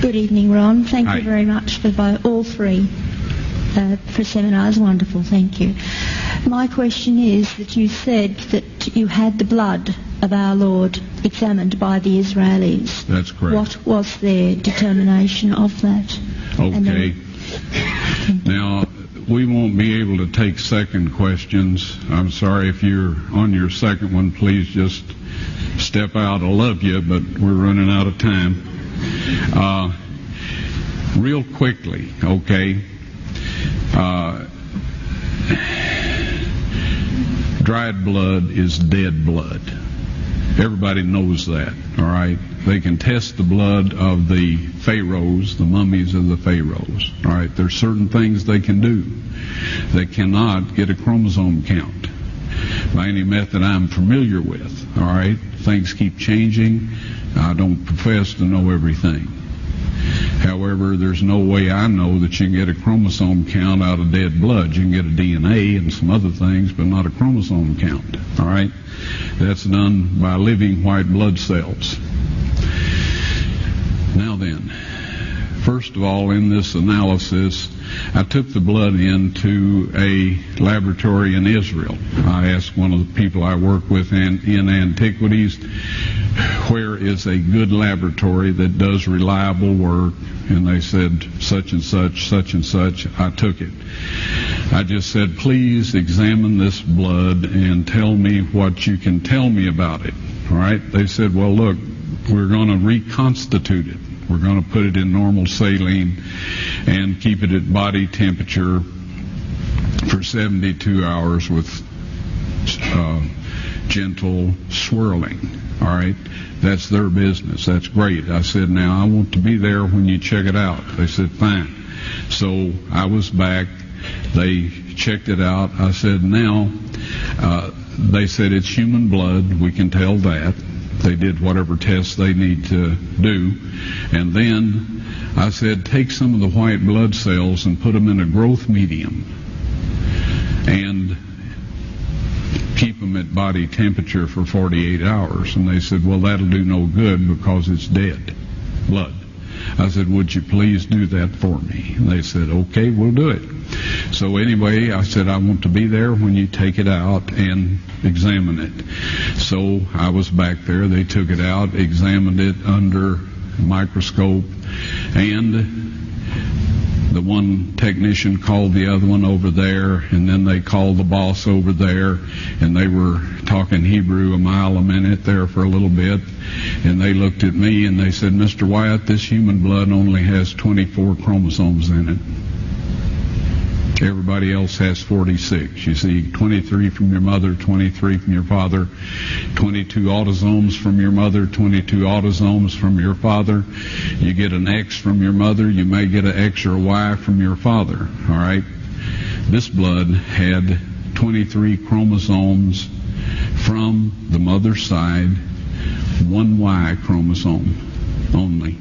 Good evening, Ron. Thank Hi. you very much for all three for seminars. Wonderful, thank you. My question is that you said that you had the blood of our Lord examined by the Israelis. That's correct. What was their determination of that? Okay. Now, we won't be able to take second questions. I'm sorry if you're on your second one. Please just step out. I love you, but we're running out of time. Real quickly, okay. Dried blood is dead blood. Everybody knows that, all right? They can test the blood of the pharaohs, the mummies of the pharaohs, all right? There's certain things they can do. They cannot get a chromosome count by any method I'm familiar with, all right? Things keep changing. I don't profess to know everything. However, there's no way I know that you can get a chromosome count out of dead blood. You can get a DNA and some other things, but not a chromosome count, all right? That's done by living white blood cells. Now then, first of all, in this analysis, I took the blood into a laboratory in Israel. I asked one of the people I work with in antiquities, where is a good laboratory that does reliable work? And they said, such and such, such and such. I took it. I just said, please examine this blood and tell me what you can tell me about it. All right? They said, well, look, we're going to reconstitute it. We're going to put it in normal saline and keep it at body temperature for 72 hours with gentle swirling. All right? That's their business. That's great. I said, now I want to be there when you check it out. They said, fine. So I was back. They checked it out. I said, now, they said it's human blood. We can tell that. They did whatever tests they need to do. And then I said, take some of the white blood cells and put them in a growth medium and keep them at body temperature for 48 hours. And they said, well, that'll do no good because it's dead blood. I said, would you please do that for me? And they said, okay, we'll do it. So anyway, I said, I want to be there when you take it out and examine it. So I was back there. They took it out, examined it under a microscope, and the one technician called the other one over there, and then they called the boss over there, and they were talking Hebrew a mile a minute there for a little bit, and they looked at me and they said, Mr. Wyatt, this human blood only has 24 chromosomes in it. Everybody else has 46. You see, 23 from your mother, 23 from your father, 22 autosomes from your mother, 22 autosomes from your father. You get an X from your mother, you may get an X or a Y from your father, all right? This blood had 23 chromosomes from the mother's side, one Y chromosome only.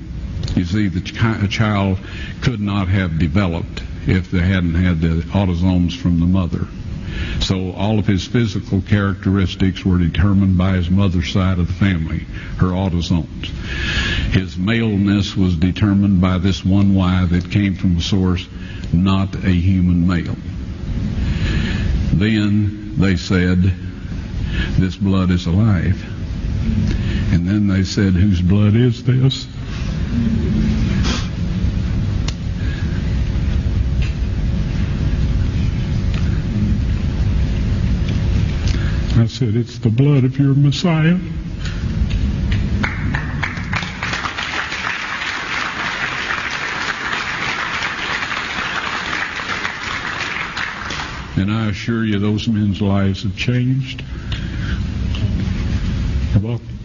You see, the child could not have developed if they hadn't had the autosomes from the mother. So all of his physical characteristics were determined by his mother's side of the family, her autosomes. His maleness was determined by this one Y that came from a source, not a human male. Then they said, this blood is alive. And then they said, whose blood is this? I said, it's the blood of your Messiah. And I assure you those men's lives have changed. You're welcome.